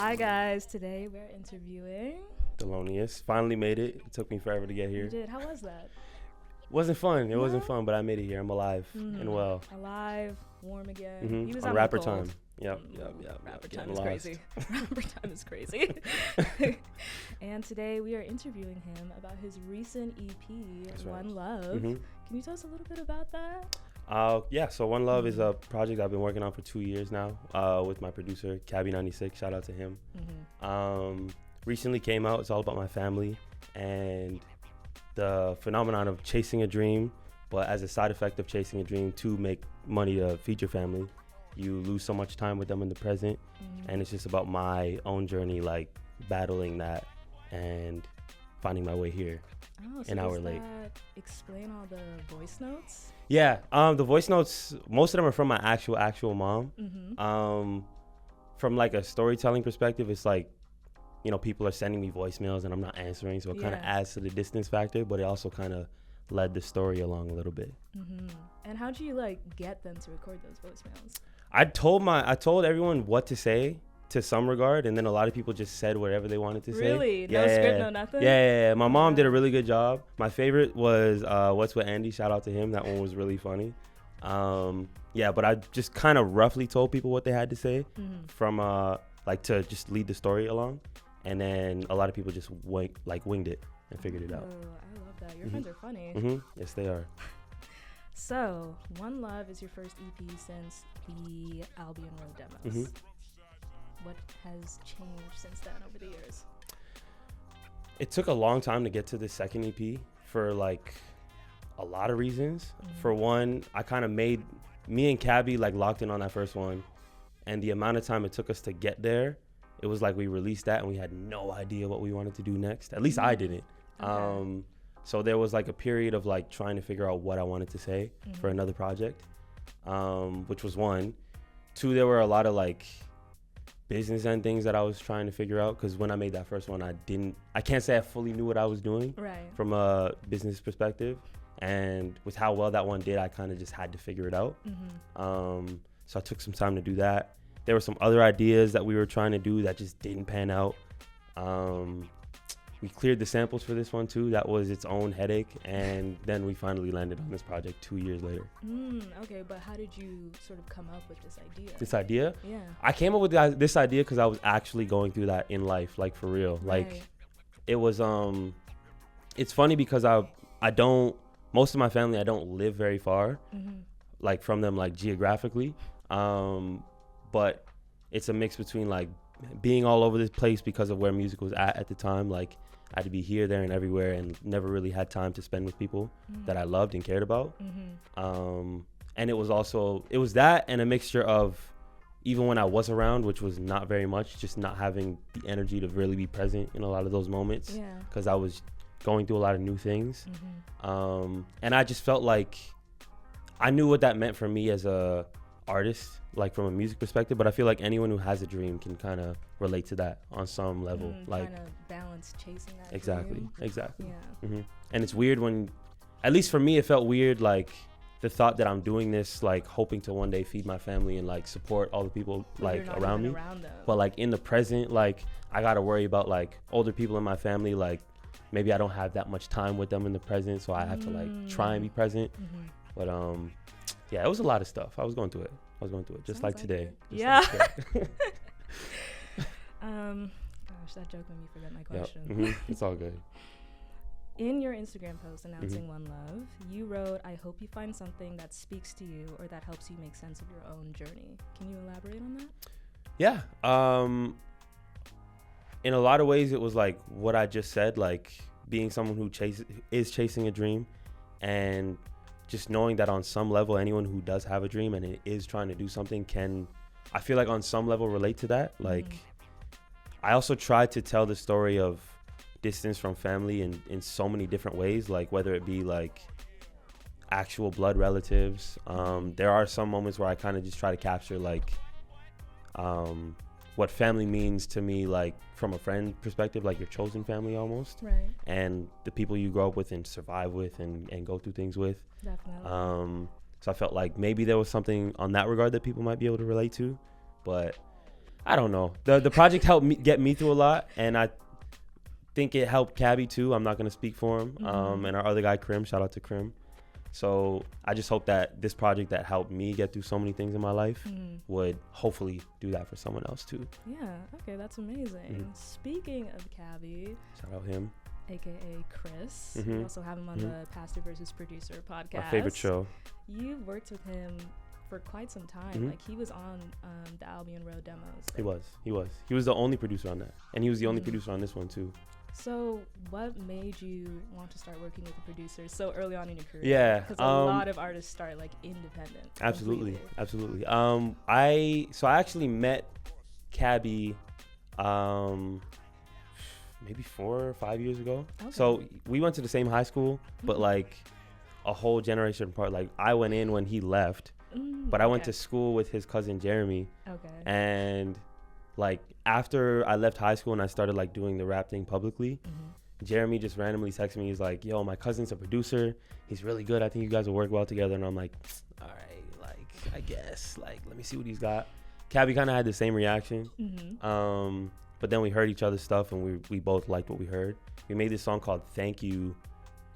Hi guys, today we're interviewing Thelonious. Finally made it. It took me forever to get here. You did. How was that? Wasn't fun. It wasn't fun, but I made it here. I'm alive and well. Alive, warm again. Mm-hmm. He was on rapper time. Yep. Rapper Getting time is lost. crazy. Rapper time is crazy. And today we are interviewing him about his recent EP, That's One right. Love. Mm-hmm. Can you tell us a little bit about that? So One Love is a project I've been working on for 2 years now with my producer, Cabbie 96. Shout out to him. Recently came out. It's all about my family and the phenomenon of chasing a dream, but as a side effect of chasing a dream to make money to feed your family, you lose so much time with them in the present. And it's just about my own journey, like battling that and finding my way here. Oh, so an hour does late. that explain all the voice notes? Yeah, the voice notes, most of them are from my actual mom. From like a storytelling perspective, it's like, you know, people are sending me voicemails and I'm not answering, so it kind of adds to the distance factor, but it also kind of led the story along a little bit. And how'd you like get them to record those voicemails? I told everyone what to say to some regard, and then a lot of people just said whatever they wanted to say. Really? No script, no nothing? Yeah. My mom did a really good job. My favorite was What's With Andy. Shout out to him. That one was really funny. But I just kind of roughly told people what they had to say from like to just lead the story along. And then a lot of people just winged it and figured it out. Oh, I love that. Your friends are funny. Yes, they are. So, One Love is your first EP since the Albion Road demos. What has changed since then over the years? It took a long time to get to the second EP for like a lot of reasons. For one, I kind of made me and Cabbie like locked in on that first one, and the amount of time it took us to get there, it was like we released that and we had no idea what we wanted to do next. At least I didn't. Okay. So there was like a period of like trying to figure out what I wanted to say for another project, which was one. Two, there were a lot of like business end things that I was trying to figure out, because when I made that first one, I can't say I fully knew what I was doing from a business perspective. And with how well that one did, I kind of just had to figure it out. So I took some time to do that. There were some other ideas that we were trying to do that just didn't pan out. We cleared the samples for this one too. That was its own headache. And then we finally landed on this project 2 years later. Okay, but how did you sort of come up with this idea? This idea? Yeah. I came up with this idea because I was actually going through that in life, like for real. Like it was, it's funny because most of my family, I don't live very far, like from them, like geographically. But it's a mix between like being all over this place because of where music was at the time. Like I had to be here, there, and everywhere, and never really had time to spend with people that I loved and cared about. And it was that and a mixture of, even when I was around, which was not very much, just not having the energy to really be present in a lot of those moments, because I was going through a lot of new things. And I just felt like I knew what that meant for me as a artist, like from a music perspective, but I feel like anyone who has a dream can kind of relate to that on some level. Like kind of balance chasing that exactly. Yeah. And it's weird when, at least for me, it felt weird, like the thought that I'm doing this, like hoping to one day feed my family and like support all the people like around me. But like in the present, like I gotta worry about like older people in my family, like maybe I don't have that much time with them in the present, so I have to like try and be present. But yeah, it was a lot of stuff. I was going through it just like today. Gosh, that joke made me forget my question. It's all good. In your Instagram post announcing One Love, you wrote, "I hope you find something that speaks to you or that helps you make sense of your own journey." Can you elaborate on that? Yeah. In a lot of ways, it was like what I just said, like being someone who is chasing a dream, and just knowing that on some level, anyone who does have a dream and is trying to do something can, I feel like on some level, relate to that. Like I also tried to tell the story of distance from family in so many different ways, like whether it be like actual blood relatives. There are some moments where I kind of just try to capture like what family means to me, like from a friend perspective, like your chosen family almost, right? And the people you grow up with and survive with and go through things with. Definitely. So I felt like maybe there was something on that regard that people might be able to relate to, but I don't know. The project helped me get me through a lot, and I think it helped Cabbie too. I'm not gonna speak for him. And our other guy, Krim, shout out to Krim. So I just hope that this project that helped me get through so many things in my life would hopefully do that for someone else too. Yeah, okay, that's amazing. Speaking of Cabbie, shout out him, aka Chris. We also have him on the Pastor versus Producer podcast. My favorite show. You've worked with him for quite some time. Like, he was on the Albion Road demos. Like, He was the only producer on that, and he was the only producer on this one too. So what made you want to start working with a producer so early on in your career? Yeah, because a lot of artists start like independent. Absolutely. I actually met Cabbie maybe 4 or 5 years ago. Okay. So we went to the same high school, but like a whole generation apart. Like, I went in when he left, but I went to school with his cousin Jeremy. Okay. And like, after I left high school and I started like doing the rap thing publicly, Jeremy just randomly texted me. He's like, yo, my cousin's a producer. He's really good. I think you guys will work well together. And I'm like, all right, like, I guess, like, let me see what he's got. Cabbie kind of had the same reaction. But then we heard each other's stuff, and we both liked what we heard. We made this song called Thank You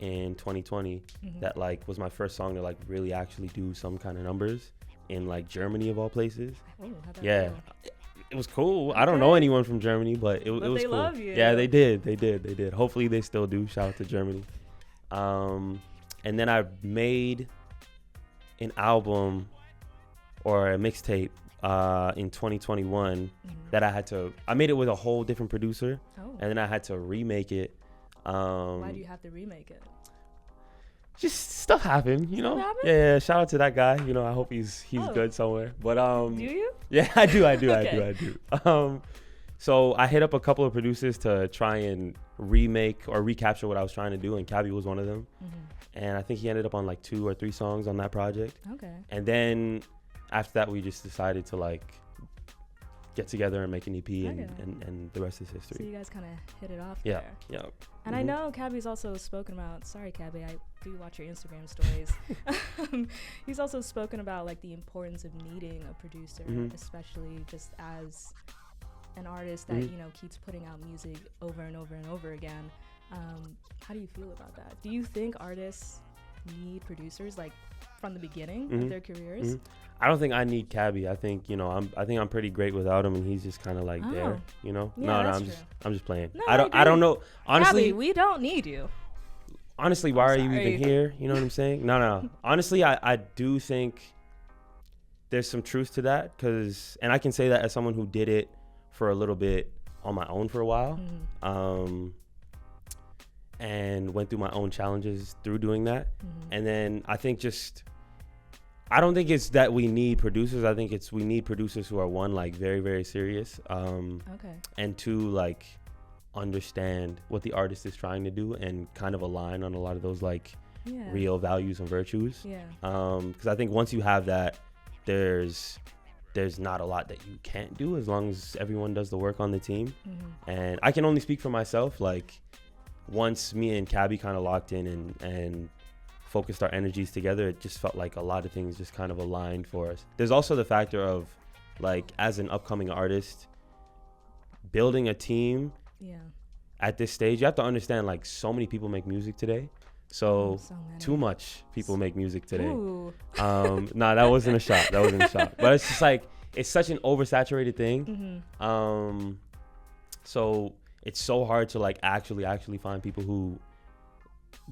in 2020 that like was my first song to like really actually do some kind of numbers in like Germany of all places. Yeah. It was cool. Okay. I don't know anyone from Germany, but it was cool. They love you. Yeah, they did. Hopefully they still do. Shout out to Germany. And then I made an album or a mixtape in 2021 that I made it with a whole different producer, and then I had to remake it. Why do you have to remake it? Just stuff happened, you know. Yeah, shout out to that guy. You know, I hope he's good somewhere. But do you? Yeah, I do. Okay. I do. So I hit up a couple of producers to try and remake or recapture what I was trying to do, and Cabbie was one of them. And I think he ended up on like 2 or 3 songs on that project. Okay. And then after that, we just decided to like get together and make an EP, and the rest is history. So you guys kind of hit it off there. Yeah. And I know Cabbie's also spoken about, sorry Cabbie, I do watch your Instagram stories. He's also spoken about like the importance of needing a producer, especially just as an artist that, you know, keeps putting out music over and over and over again. How do you feel about that? Do you think artists need producers like from the beginning of their careers? I don't think I need Cabbie. I think, you know, I'm pretty great without him, and he's just kind of like there, you know. Yeah, I'm just playing. No, I don't know. Honestly, Cabbie, we don't need you. Honestly, why are you even here? You know what I'm saying? No. Honestly, I do think there's some truth to that, and I can say that as someone who did it for a little bit on my own for a while, and went through my own challenges through doing that. And then I think I don't think it's that we need producers. I think we need producers who are, one, like very, very serious. And 2, like understand what the artist is trying to do and kind of align on a lot of those like real values and virtues. Because I think once you have that, there's not a lot that you can't do as long as everyone does the work on the team. And I can only speak for myself. Like, once me and Cabbie kind of locked in and focused our energies together, it just felt like a lot of things just kind of aligned for us. There's also the factor of, like, as an upcoming artist, building a team at this stage, you have to understand, like, so many people make music today. So too much people make music today. That wasn't a shot. But it's just like, it's such an oversaturated thing. So it's so hard to like actually find people who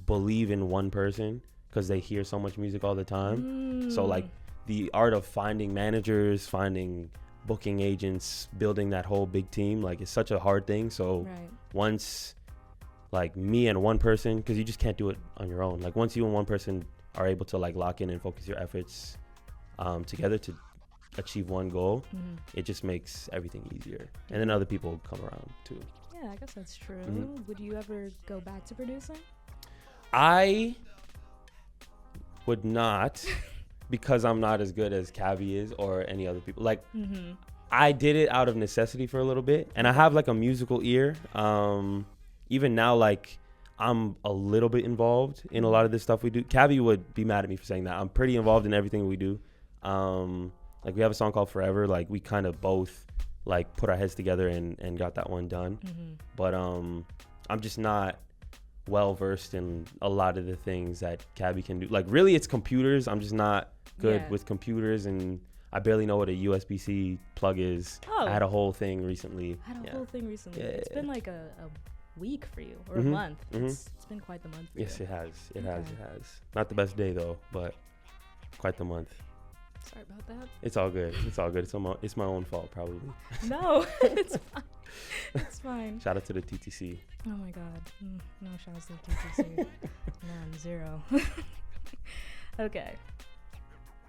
believe in one person, because they hear so much music all the time. So like the art of finding managers, finding booking agents, building that whole big team, like, it's such a hard thing. So once like me and one person, because you just can't do it on your own. Like, once you and one person are able to like lock in and focus your efforts together to achieve one goal, it just makes everything easier. And then other people come around too. Yeah, I guess that's true. Would you ever go back to producing? I would not, because I'm not as good as Cabbie is or any other people. Like, I did it out of necessity for a little bit, and I have like a musical ear. Even now, like, I'm a little bit involved in a lot of this stuff we do. Cabbie would be mad at me for saying that. I'm pretty involved in everything we do. Like, we have a song called Forever. Like, we kind of both like put our heads together and got that one done. But I'm just not well versed in a lot of the things that Cabbie can do. Like really it's computers. I'm just not good with computers, and I barely know what a USB-C plug is. I had a whole thing recently. It's been like a week for you, or a month. It's been quite the month for you. It has. It has. Not the best day though, but quite the month. Sorry about that. It's all good. It's my own fault probably. No, it's fine. It's fine. Shout out to the TTC. Oh my God. No shout out to the TTC. None, zero. Okay.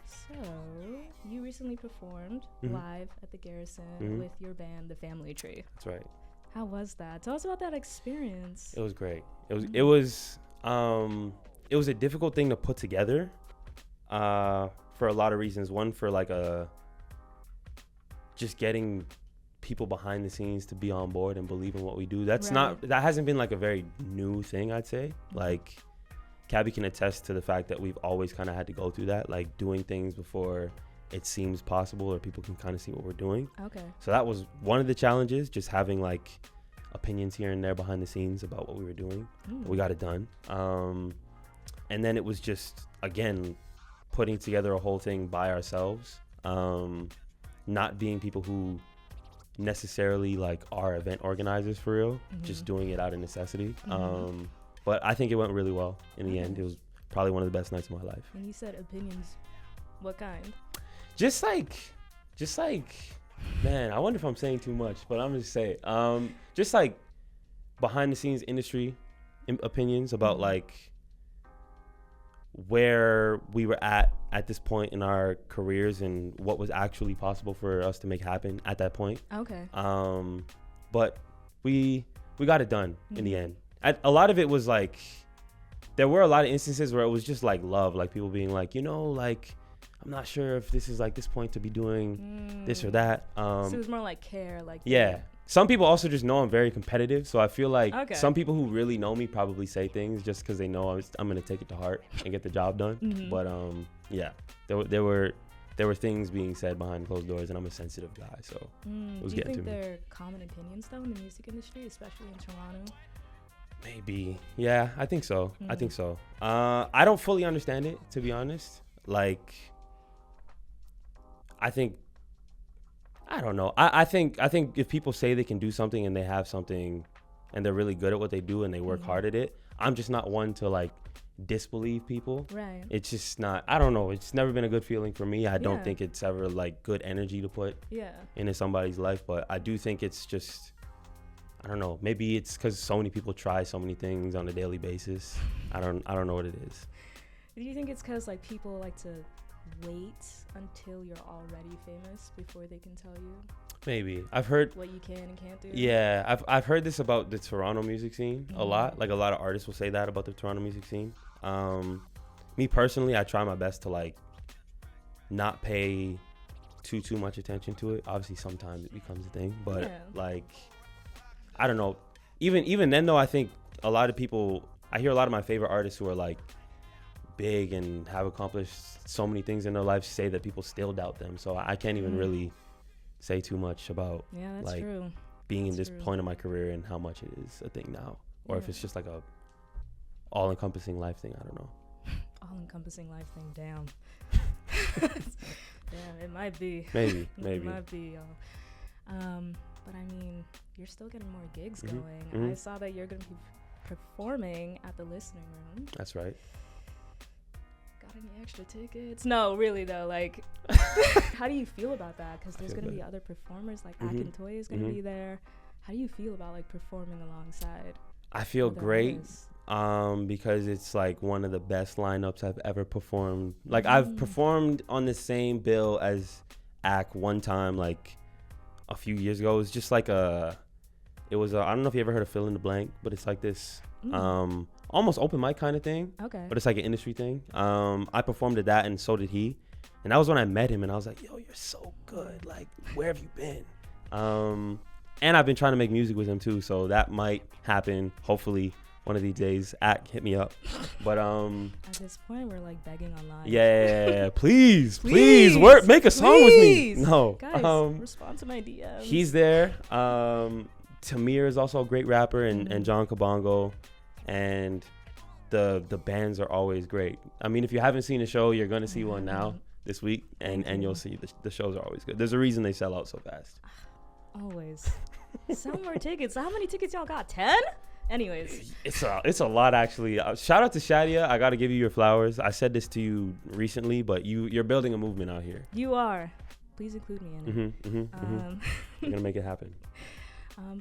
So, you recently performed live at the Garrison with your band, The Family Tree. That's right. How was that? Tell us about that experience. It was great. It was a difficult thing to put together for a lot of reasons. One, for like just getting people behind the scenes to be on board and believe in what we do. That hasn't been like a very new thing, I'd say. Like Cabbie can attest to the fact that we've always kind of had to go through that, like doing things before it seems possible or people can kind of see what we're doing. Okay. So that was one of the challenges, just having like opinions here and there behind the scenes about what we were doing. We got it done. And then it was just, again, putting together a whole thing by ourselves, not being people who necessarily like are event organizers for real, just doing it out of necessity. But I think it went really well in the end. It was probably one of the best nights of my life. And you said opinions, what kind? Just like, man, I wonder if I'm saying too much, but I'm just saying, just like behind the scenes industry opinions about like where we were at this point in our careers and what was actually possible for us to make happen at that point. Okay. But we got it done in the end. A lot of it was like, there were a lot of instances where it was just like love, like people being like, like, I'm not sure if this is like this point to be doing this or that. So it was more like care, like Some people also just know I'm very competitive, so I feel like some people who really know me probably say things just because they know I'm gonna take it to heart and get the job done. But there were things being said behind closed doors, and I'm a sensitive guy, so it was getting to me. Do you think there are common opinions though in the music industry, especially in Toronto? Maybe, yeah, I think so. I don't fully understand it, to be honest. Like, I don't know. I think if people say they can do something and they have something and they're really good at what they do and they work hard at it, I'm just not one to like disbelieve people. Right. It's just not, I don't know. It's never been a good feeling for me. I don't think it's ever like good energy to put into somebody's life, but I do think it's just, I don't know. Maybe it's because so many people try so many things on a daily basis. I don't know what it is. Do you think it's because like people like to wait until you're already famous before they can tell you? Maybe. I've heard what you can and can't do. Yeah, I've heard this about the Toronto music scene a lot. Like a lot of artists will say that about the Toronto music scene. Me personally, I try my best to like not pay too much attention to it. Obviously, sometimes it becomes a thing, but like, I don't know. Even then though, I think a lot of people, I hear a lot of my favorite artists who are like big and have accomplished so many things in their life say that people still doubt them. So I can't even really say too much about like being in this point of my career and how much it is a thing now, or if it's just like a all-encompassing life thing. I don't know. All-encompassing life thing. Damn. Damn, it might be. Maybe. It might be. But I mean, you're still getting more gigs going. I saw that you're going to be performing at the Listening Room. That's right. Got any extra tickets? No, really though. Like, how do you feel about that? Because there's going to be other performers. Like Akintoye is going to be there. How do you feel about like performing alongside? I feel great. Because it's like one of the best lineups I've ever performed. Like I've performed on the same bill as Ak one time, like a few years ago. It was just like I don't know if you ever heard of Fill in the Blank, but it's like this almost open mic kind of thing. Okay. But it's like an industry thing. I performed at that, and so did he. And that was when I met him, and I was like, yo, you're so good. Like, where have you been? And I've been trying to make music with him too, so that might happen, hopefully, one of these days. Hit me up. But at this point, we're like begging online. Yeah. Please, work. Make a song with me. No, guys, respond to my DMs. He's there. Tamir is also a great rapper, and John Kabongo, and the bands are always great. I mean, if you haven't seen a show, you're gonna see one now this week, and you'll see the shows are always good. There's a reason they sell out so fast. Always. Sell more tickets. How many tickets y'all got? 10? Anyways, it's a lot actually. Shout out to Shadia. I got to give you your flowers. I said this to you recently, but you're building a movement out here. You are. Please include me in it. You're gonna make it happen.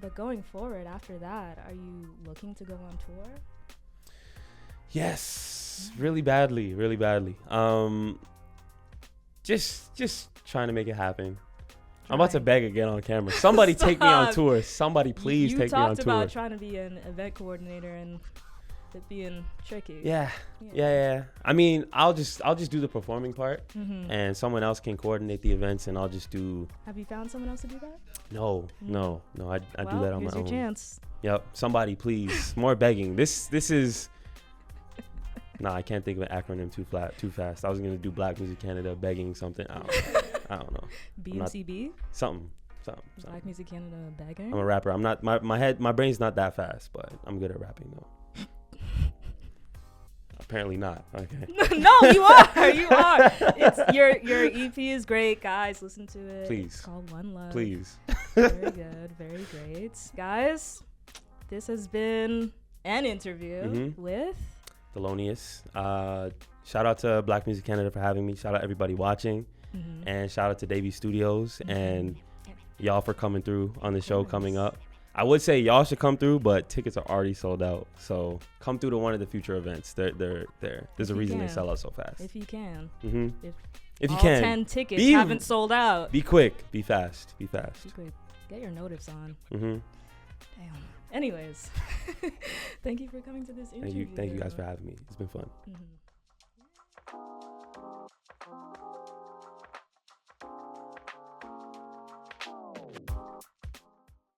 But going forward after that, are you looking to go on tour? Yes, really badly. Just trying to make it happen. I'm about to beg again on camera. Somebody take me on tour. Somebody please take me on tour. You talked about trying to be an event coordinator and it being tricky. Yeah. I mean, I'll just do the performing part, and someone else can coordinate the events, and I'll just do. Have you found someone else to do that? No. I do that on my own. Here's your chance. Yep. Somebody please. More begging. This is. Nah, I can't think of an acronym too fast. I was gonna do Black Music Canada begging something. I don't know. BMCB? Something. Black Music Canada begging? I'm a rapper. I'm not. My brain's not that fast, but I'm good at rapping though. Apparently not. Okay. No, you are. It's your EP is great, guys. Listen to it. Please. It's called One Love. Please. Very good. Very great, guys. This has been an interview with Thelonious. Shout out to Black Music Canada for having me. Shout out everybody watching, and shout out to Davey Studios and y'all for coming through on the show coming up. I would say y'all should come through, but tickets are already sold out. So come through to one of the future events. They're there. There's a reason they sell out so fast. If you can. If you all can. 10 tickets haven't sold out. Be quick. Be fast. Be quick. Get your notice on. Damn. Anyways, thank you for coming to this interview. Thank you guys for having me. It's been fun.